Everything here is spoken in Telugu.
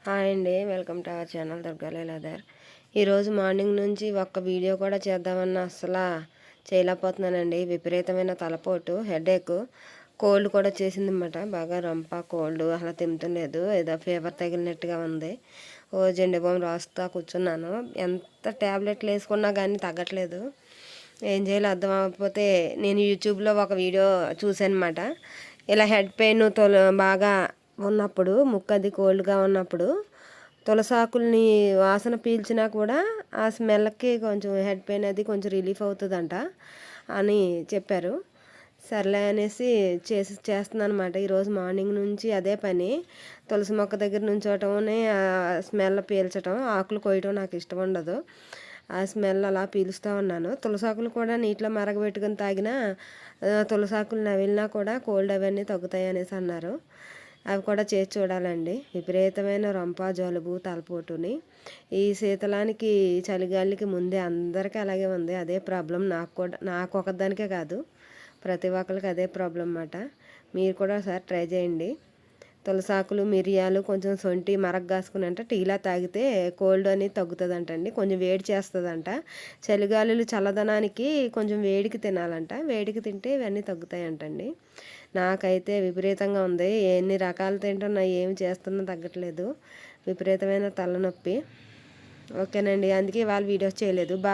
హాయ్ అండి, welcome to our channel Durga Leeladhar. ఈరోజు మార్నింగ్ నుంచి ఒక్క వీడియో కూడా చేద్దామన్నా అసలు చేయలేకపోతున్నానండి. విపరీతమైన తలపోటు, హెడేక్, కోల్డ్ కూడా చేసిందన్నమాట. బాగా రంప కోల్డ్, అసలు తింటలేదు, ఏదో ఫీవర్ తగిలినట్టుగా ఉంది. ఓ జెండు బామ్ రాస్తా కూర్చున్నాను. ఎంత ట్యాబ్లెట్లు వేసుకున్నా కానీ తగ్గట్లేదు. ఏం చేయాలో అర్థం అవ్వకపోతే నేను యూట్యూబ్లో ఒక వీడియో చూసానమాట. ఇలా హెడ్ పెయిన్ బాగా ఉన్నప్పుడు, ముక్కది కోల్డ్గా ఉన్నప్పుడు తులసాకుల్ని వాసన పీల్చినా కూడా ఆ స్మెల్కి కొంచెం హెడ్ పెయిన్ అది కొంచెం రిలీఫ్ అవుతుందంట అని చెప్పారు. సర్లే అనేసి చేస్తున్నాను అనమాట. ఈరోజు మార్నింగ్ నుంచి అదే పని. తులసి మొక్క దగ్గర నుంచోటంని స్మెల్ పీల్చడం, ఆకులు కొయ్యటం నాకు ఇష్టం ఉండదు. ఆ స్మెల్ అలా పీలుస్తూ ఉన్నాను. తులసాకులు కూడా నీటిలో మరగబెట్టుకుని తాగినా, తులసాకులు నవిలినా కూడా కోల్డ్ అవన్నీ తగ్గుతాయి అనేసి అన్నారు. అవి కూడా చేసి చూడాలండి. విపరీతమైన రొంప, జలుబు, తలపోటుని ఈ శీతలానికి, చలిగాలికి ముందే అందరికీ అలాగే ఉంది. అదే ప్రాబ్లం నాకు ఒకదానికే కాదు, ప్రతి ఒక్కరికి అదే ప్రాబ్లం అన్నమాట. మీరు కూడా ఒకసారి ట్రై చేయండి. తులసాకులు, మిరియాలు, కొంచెం సొంటి మరగ కాసుకుని అంటే టీలా తాగితే కోల్డ్ అనేది తగ్గుతుందంటండి. కొంచెం వేడి చేస్తుందంట. చలిగాలులు చల్లదనానికి కొంచెం వేడికి తినాలంట. వేడికి తింటే ఇవన్నీ తగ్గుతాయంటండి. నాకైతే విపరీతంగా ఉంది. ఎన్ని రకాలు తింటున్నా, ఏమి చేస్తున్నా తగ్గట్లేదు. విపరీతమైన తలనొప్పి. ఓకేనండి, అందుకే ఇవాళ వీడియోస్ చేయలేదు. బాయ్.